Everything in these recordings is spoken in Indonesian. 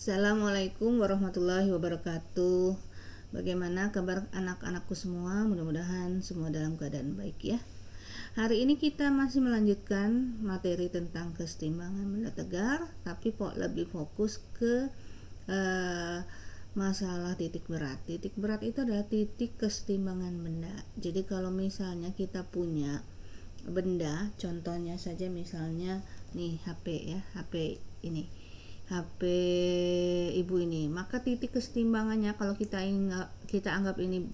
Assalamualaikum warahmatullahi wabarakatuh. Bagaimana kabar anak-anakku semua? Mudah-mudahan semua dalam keadaan baik ya. Hari ini kita masih melanjutkan materi tentang kesetimbangan benda tegar, tapi lebih fokus ke masalah titik berat. Titik berat itu adalah titik kesetimbangan benda. Jadi kalau misalnya kita punya benda, contohnya saja misalnya nih HP ya, HP ini. HP ibu ini, maka titik kesetimbangannya kalau kita anggap ini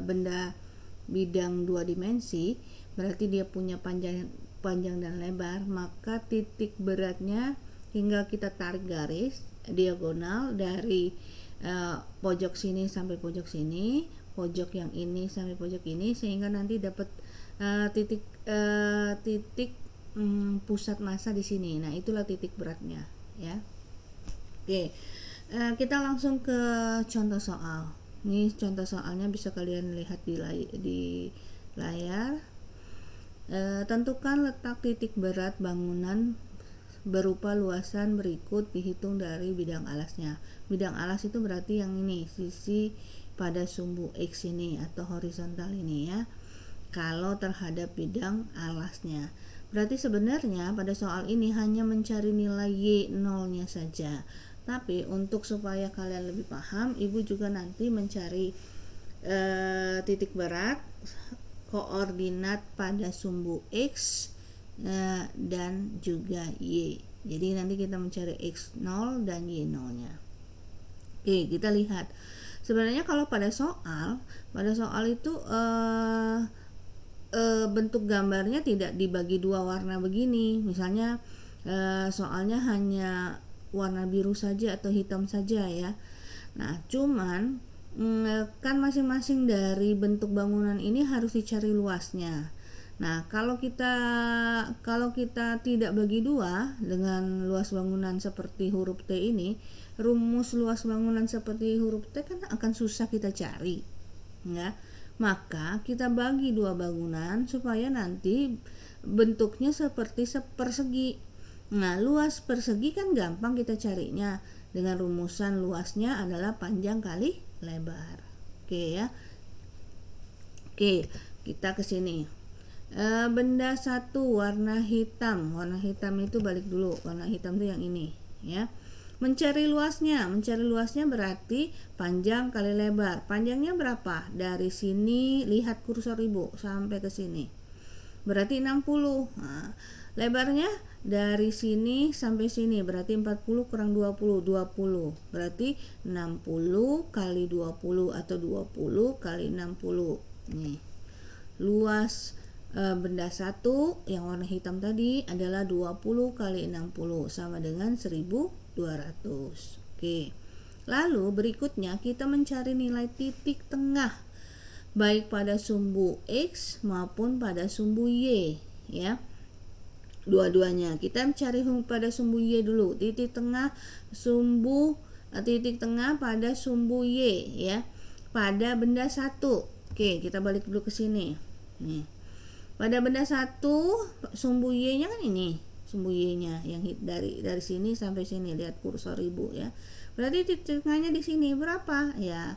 benda bidang 2 dimensi, berarti dia punya panjang dan lebar, maka titik beratnya tinggal kita tarik garis diagonal dari pojok sini sampai pojok sini, pojok yang ini sampai pojok ini, sehingga nanti dapat titik pusat massa di sini. Nah, itulah titik beratnya ya. Oke, kita langsung ke contoh soal. Ini contoh soalnya bisa kalian lihat di layar. Tentukan letak titik berat bangunan berupa luasan berikut dihitung dari bidang alasnya. Bidang alas itu berarti yang ini, sisi pada sumbu X ini atau horizontal ini ya. Kalau terhadap bidang alasnya. Berarti sebenarnya pada soal ini hanya mencari nilai Y0-nya saja. Tapi untuk supaya kalian lebih paham, ibu juga nanti mencari titik berat, koordinat pada sumbu X dan juga Y. Jadi nanti kita mencari X0 dan Y0-nya. Oke, kita lihat. Sebenarnya kalau pada soal itu bentuk gambarnya tidak dibagi dua warna begini. Misalnya soalnya hanya warna biru saja atau hitam saja ya. Nah, cuman kan masing-masing dari bentuk bangunan ini harus dicari luasnya. Nah, kalau kita tidak bagi dua dengan luas bangunan seperti huruf T ini, rumus luas bangunan seperti huruf T kan akan susah kita cari, ya. Maka kita bagi dua bangunan supaya nanti bentuknya seperti persegi. Nah, luas persegi kan gampang kita carinya dengan rumusan luasnya adalah panjang kali lebar. Oke ya. Oke, kita ke sini. Benda satu warna hitam. Warna hitam itu balik dulu. Warna hitam itu yang ini ya. Mencari luasnya berarti panjang kali lebar. Panjangnya berapa? Dari sini lihat kursor ibu sampai ke sini. Berarti 60. Nah, lebarnya dari sini sampai sini berarti 40 kurang 20, 20. Berarti 60 kali 20 atau 20 kali 60. Nih. Luas benda satu yang warna hitam tadi adalah 20 kali 60 sama dengan 1200. Oke. Lalu berikutnya kita mencari nilai titik tengah baik pada sumbu X maupun pada sumbu Y ya. Dua-duanya kita mencari pada sumbu Y dulu, titik tengah pada sumbu Y ya, pada benda satu. Oke, kita balik dulu ke sini nih. Pada benda satu sumbu Y-nya kan ini, sumbu Y-nya yang dari sini sampai sini, lihat kursor ibu ya. Berarti titik tengahnya di sini berapa ya?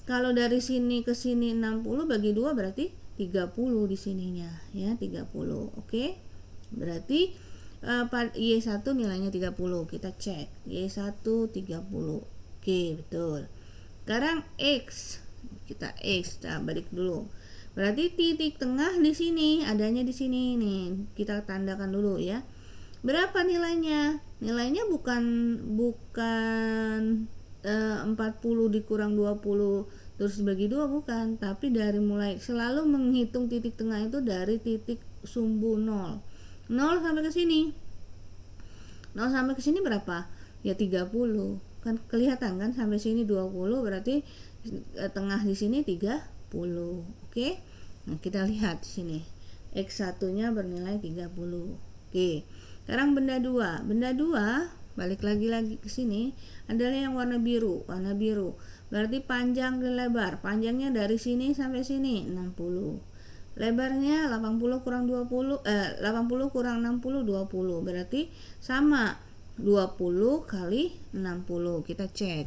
Kalau dari sini ke sini 60 bagi 2 berarti 30 di sininya ya, 30. Oke. Berarti Y1 nilainya 30. Kita cek. Y1 30. Oke, betul. Sekarang X. Kita balik dulu. Berarti titik tengah di sini, adanya di sini nih. Kita tandakan dulu ya. Berapa nilainya? Nilainya bukan 40 dikurang 20 terus bagi 2 bukan, tapi dari mulai selalu menghitung titik tengah itu dari titik sumbu 0 sampai ke sini. 0 sampai ke sini berapa? Ya 30. Kan kelihatan kan sampai sini 20 berarti tengah di sini 30. Oke. Nah, kita lihat di sini. X1-nya bernilai 30. Oke. Sekarang benda 2. Benda 2 balik lagi ke sini adalah yang warna biru. Berarti panjang dan lebar. Panjangnya dari sini sampai sini 60. Lebarnya 80 kurang 60 20, berarti sama 20 kali 60, kita cek.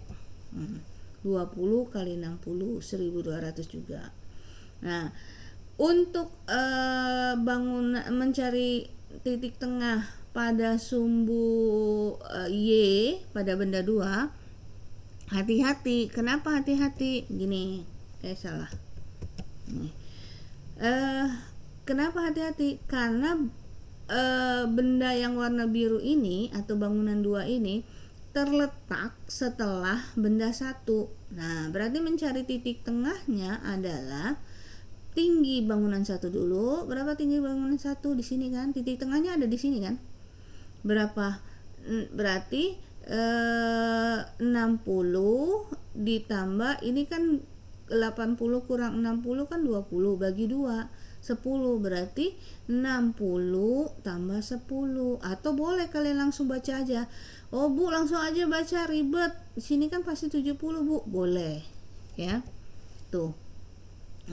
20 kali 60 1200 juga. Nah, untuk bangunan mencari titik tengah pada sumbu Y pada benda 2, hati-hati. Kenapa hati-hati? Gini, salah. Nih. Kenapa hati-hati? Karena benda yang warna biru ini atau bangunan 2 ini terletak setelah benda 1. Nah, berarti mencari titik tengahnya adalah tinggi bangunan 1 dulu. Berapa tinggi bangunan 1 di sini kan? Titik tengahnya ada di sini kan? Berapa? Berarti 60 ditambah ini kan 80 kurang 60 kan 20 bagi 2 10, berarti 60 tambah 10. Atau boleh kalian langsung baca aja. Oh Bu, langsung aja baca, ribet. Di sini kan pasti 70 Bu. Boleh. Ya. Tuh.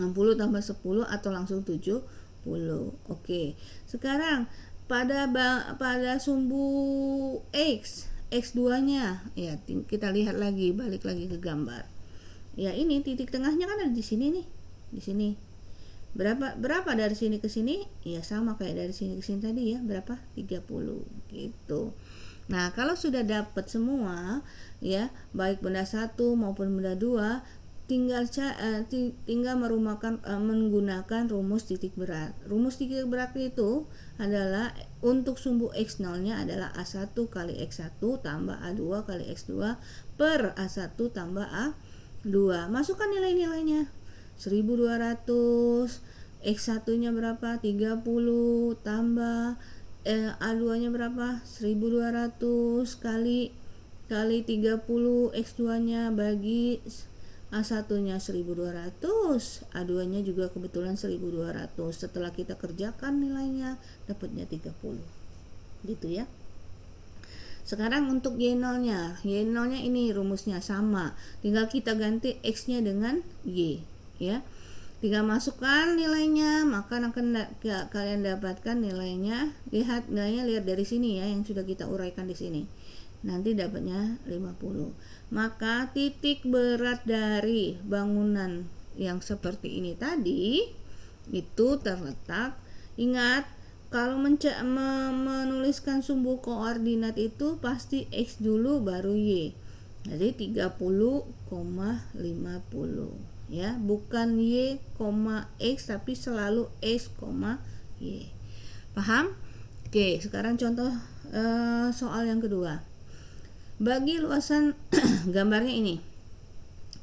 60 tambah 10 atau langsung 70. Oke. Sekarang pada sumbu X2-nya ya, kita lihat lagi, balik lagi ke gambar. Ya, ini titik tengahnya kan ada di sini nih. Di sini. Berapa dari sini ke sini? Ya sama kayak dari sini ke sini tadi ya. Berapa? 30 gitu. Nah, kalau sudah dapat semua ya, baik benda 1 maupun benda 2, tinggal menggunakan rumus titik berat. Rumus titik berat itu adalah untuk sumbu X0-nya adalah A1 kali X1 tambah A2 kali X2 per A1 tambah A2. Masukkan nilai-nilainya. 1200, X1-nya berapa? 30 tambah A2-nya berapa? 1200 kali 30, X2-nya bagi A1-nya 1200, A2-nya juga kebetulan 1200. Setelah kita kerjakan nilainya, dapatnya 30. Gitu ya. Sekarang untuk Y0-nya. Y0-nya ini rumusnya sama. Tinggal kita ganti X-nya dengan Y, ya. Tinggal masukkan nilainya, maka akan kalian dapatkan nilainya. Lihat dari sini ya, yang sudah kita uraikan di sini. Nanti dapatnya 50. Maka titik berat dari bangunan yang seperti ini tadi itu terletak, ingat, kalau menuliskan sumbu koordinat itu pasti X dulu baru Y. Jadi 30,50 ya, bukan Y, X, tapi selalu X, Y. Paham? Oke, sekarang contoh soal yang kedua. Bagi luasan gambarnya ini.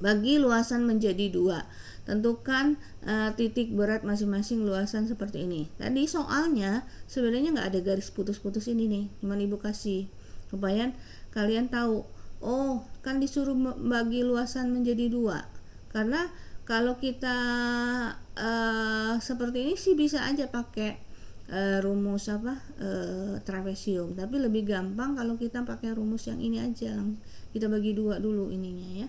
Bagi luasan menjadi 2. Tentukan titik berat masing-masing luasan seperti ini. Tadi soalnya sebenarnya nggak ada garis putus-putus ini nih, cuman Ibu kasih supaya kalian tahu. Oh, kan disuruh bagi luasan menjadi 2. Karena kalau kita seperti ini sih bisa aja pakai rumus trapesium, tapi lebih gampang kalau kita pakai rumus yang ini aja, kita bagi 2 dulu ininya ya.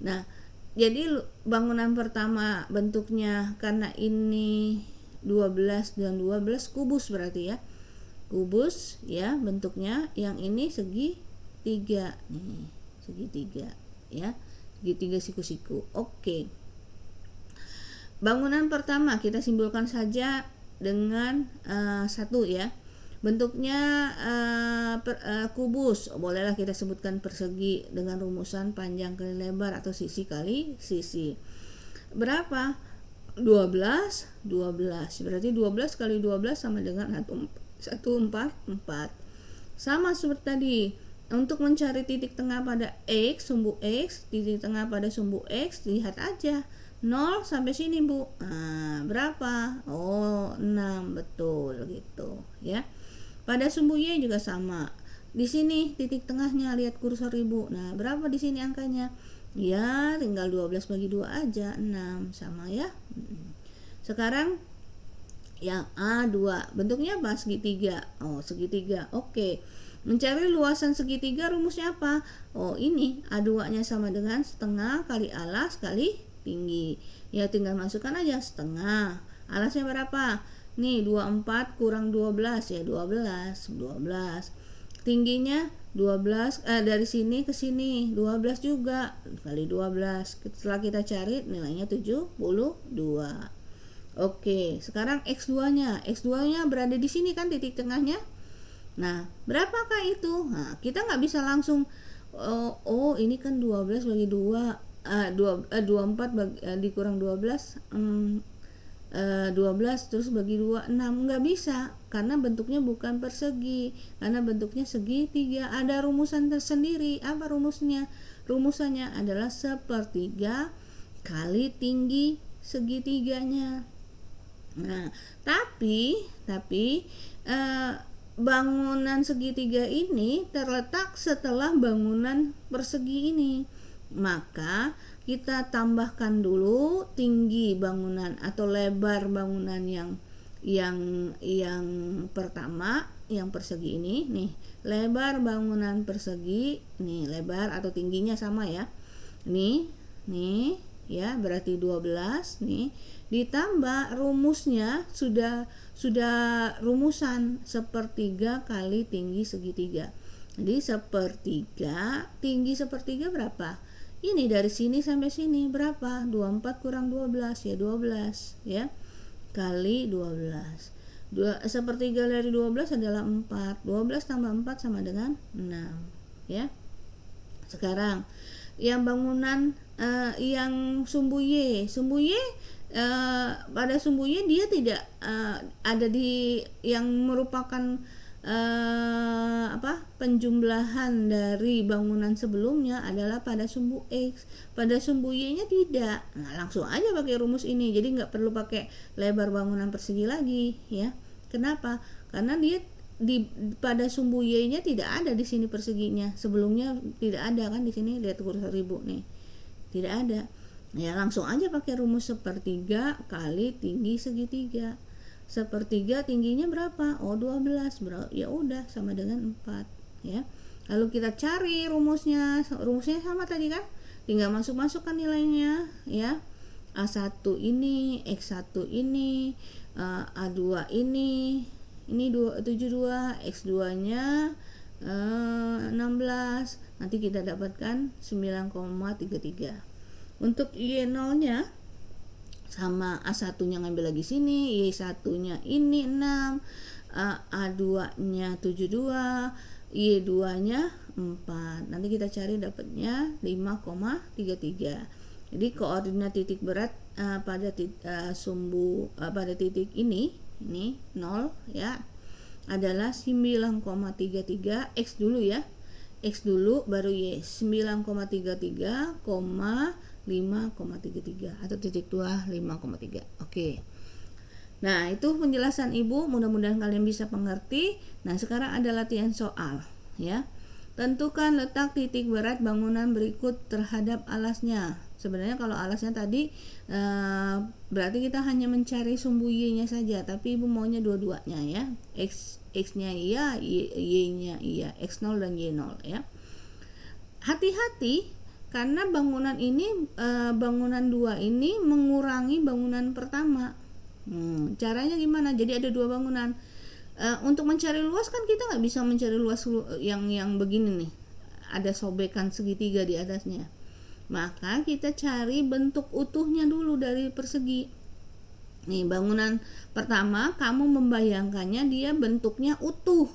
Nah, jadi bangunan pertama bentuknya karena ini 12 dan 12 kubus berarti ya. Kubus ya bentuknya, yang ini segitiga nih, segitiga ya. Segitiga siku-siku. Oke. Bangunan pertama kita simbolkan saja dengan 1 ya. Bentuknya kubus, bolehlah kita sebutkan persegi dengan rumusan panjang kali lebar atau sisi kali sisi. Berapa? 12. Berarti 12 kali 12 sama dengan 144. Sama seperti tadi. Untuk mencari titik tengah pada X, sumbu X, titik tengah pada sumbu X, lihat aja 0 sampai sini Bu. Nah, berapa? Oh, 6, betul gitu ya. Pada sumbu Y juga sama. Di sini titik tengahnya, lihat kursor Ibu. Nah, berapa di sini angkanya? Ya, tinggal 12 bagi 2 aja, 6, sama ya. Sekarang yang A2, bentuknya apa? Segitiga. Oh, segitiga. Oke. Mencari luasan segitiga rumusnya apa? Oh, ini A2-nya sama dengan setengah kali alas kali tinggi. Ya tinggal masukkan aja setengah. Alasnya berapa? Nih 24 kurang 12 ya 12. tingginya 12, dari sini ke sini 12 juga, kali 12. Setelah kita cari nilainya 72. Oke, sekarang X2-nya. X2-nya berada di sini kan titik tengahnya. Nah, berapakah itu? Nah, kita nggak bisa langsung oh ini kan 12 bagi 2, 24 dikurang 12, 12 terus bagi 2, 6. Nggak bisa, karena bentuknya bukan persegi, karena bentuknya segitiga. Ada rumusan tersendiri. Apa rumusnya? Rumusannya adalah sepertiga kali tinggi segitiganya. Nah, tapi bangunan segitiga ini terletak setelah bangunan persegi ini. Maka kita tambahkan dulu tinggi bangunan atau lebar bangunan yang pertama, yang persegi ini nih. Lebar bangunan persegi nih, lebar atau tingginya sama ya. Nih ya, berarti 12 nih, ditambah rumusnya sudah rumusan sepertiga kali tinggi segitiga. Jadi sepertiga, tinggi sepertiga berapa? Ini dari sini sampai sini berapa? 24 kurang 12 ya 12 ya, kali 12. Sepertiga dari 12 adalah 4. 12 tambah 4 sama dengan 6 ya. Sekarang yang bangunan yang sumbu Y, pada sumbu Y dia tidak ada di yang merupakan penjumlahan dari bangunan sebelumnya adalah pada sumbu X. Pada sumbu Y-nya tidak. Nah, langsung aja pakai rumus ini. Jadi nggak perlu pakai lebar bangunan persegi lagi ya. Kenapa? Karena dia pada sumbu Y-nya tidak ada di sini perseginya. Sebelumnya tidak ada kan di sini, lihat kursor ibu nih. Tidak ada. Ya langsung aja pakai rumus sepertiga kali tinggi segitiga. Sepertiga tingginya berapa? Oh 12. Ya udah sama dengan 4 ya. Lalu kita cari rumusnya. Rumusnya sama tadi kan? Tinggal masukkan nilainya ya. A1 ini, X1 ini, A2 ini 72, X2-nya 16. Nanti kita dapatkan 9,33. Untuk Y0-nya sama, A1-nya ngambil lagi sini, Y1-nya ini 6, A2-nya 72, Y2-nya 4. Nanti kita cari dapatnya 5,33. Jadi koordinat titik berat pada titik ini 0 ya, adalah 9,33. X dulu ya. X dulu baru Y. 9,33, 5,33 atau titik 2 5,3. Oke. Nah, itu penjelasan Ibu, mudah-mudahan kalian bisa mengerti. Nah, sekarang ada latihan soal ya. Tentukan letak titik berat bangunan berikut terhadap alasnya. Sebenarnya kalau alasnya tadi berarti kita hanya mencari sumbu Y-nya saja, tapi Ibu maunya dua-duanya ya. X-nya iya, Y-nya iya, X0 dan Y0 ya. Hati-hati karena bangunan ini bangunan 2 ini mengurangi bangunan pertama. Caranya gimana? Jadi ada 2 bangunan. Untuk mencari luas kan kita nggak bisa mencari luas yang begini nih, ada sobekan segitiga di atasnya. Maka kita cari bentuk utuhnya dulu dari persegi. Nih, bangunan pertama kamu membayangkannya dia bentuknya utuh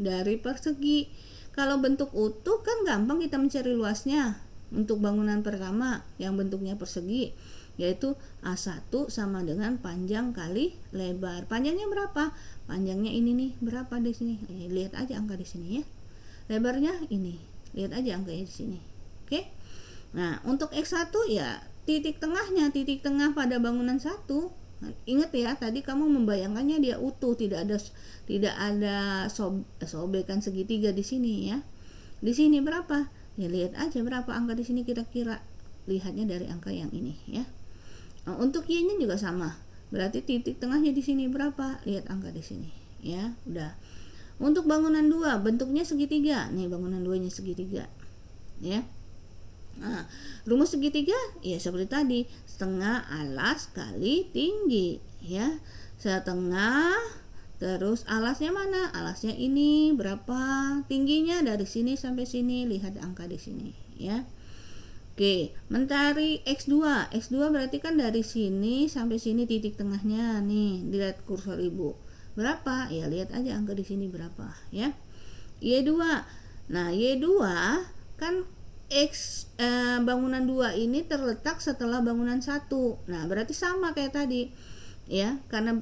dari persegi. Kalau bentuk utuh kan gampang kita mencari luasnya. Untuk bangunan pertama yang bentuknya persegi, yaitu A1 sama dengan panjang kali lebar. Panjangnya berapa? Panjangnya ini nih, berapa di sini? Lihat aja angka di sini ya. Lebarnya ini. Lihat aja angkanya di sini. Oke? Nah, untuk X1 ya titik tengahnya, titik tengah pada bangunan 1. Ingat ya, tadi kamu membayangkannya dia utuh, tidak ada sobekan segitiga di sini ya. Di sini berapa? Ya lihat aja berapa angka di sini kira-kira. Lihatnya dari angka yang ini ya. Nah, untuk Y-nya juga sama. Berarti titik tengahnya di sini berapa? Lihat angka di sini ya. Udah. Untuk bangunan 2 bentuknya segitiga. Nih bangunan 2-nya segitiga. Ya. Nah, rumus segitiga ya seperti tadi, setengah alas kali tinggi ya. Setengah Terus alasnya mana? Alasnya ini berapa tingginya dari sini sampai sini, lihat angka di sini ya. Oke, mencari X2. X2 berarti kan dari sini sampai sini titik tengahnya nih, lihat kursor Ibu. Berapa? Ya lihat aja angka di sini berapa ya. Y2. Nah, Y2 kan bangunan 2 ini terletak setelah bangunan 1. Nah, berarti sama kayak tadi. Ya, karena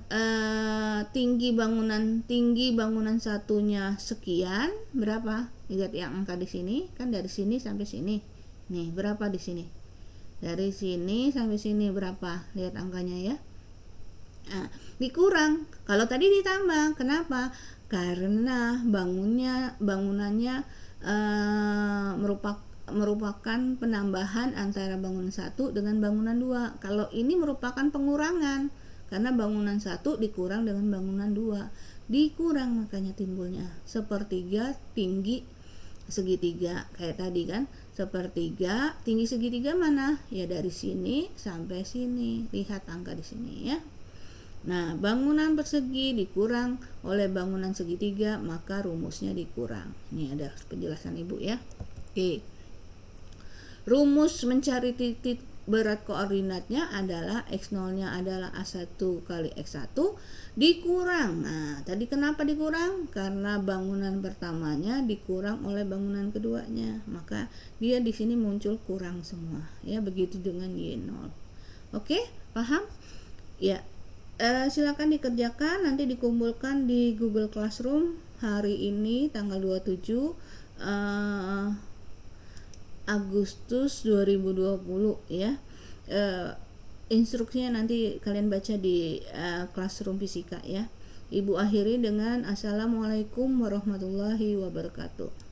tinggi bangunan satunya sekian, berapa? Lihat yang angka di sini, kan dari sini sampai sini. Nih, berapa di sini? Dari sini sampai sini berapa? Lihat angkanya ya. Nah, dikurang. Kalau tadi ditambah, kenapa? Karena bangunannya merupakan penambahan antara bangunan 1 dengan bangunan 2. Kalau ini merupakan pengurangan karena bangunan 1 dikurang dengan bangunan 2. Dikurang, makanya timbulnya sepertiga tinggi segitiga kayak tadi kan. Sepertiga tinggi segitiga mana? Ya dari sini sampai sini. Lihat angka di sini ya. Nah, bangunan persegi dikurang oleh bangunan segitiga, maka rumusnya dikurang. Ini ada penjelasan Ibu ya. Oke. Rumus mencari titik berat koordinatnya adalah X0-nya adalah A1 kali X1 dikurang. Nah, tadi kenapa dikurang? Karena bangunan pertamanya dikurang oleh bangunan keduanya. Maka dia di sini muncul kurang semua. Ya, begitu dengan Y0. Oke, paham? Ya. Silakan dikerjakan, nanti dikumpulkan di Google Classroom hari ini tanggal 27 Agustus 2020 ya. Instruksinya nanti kalian baca di Classroom Fisika ya. Ibu akhiri dengan Assalamualaikum warahmatullahi wabarakatuh.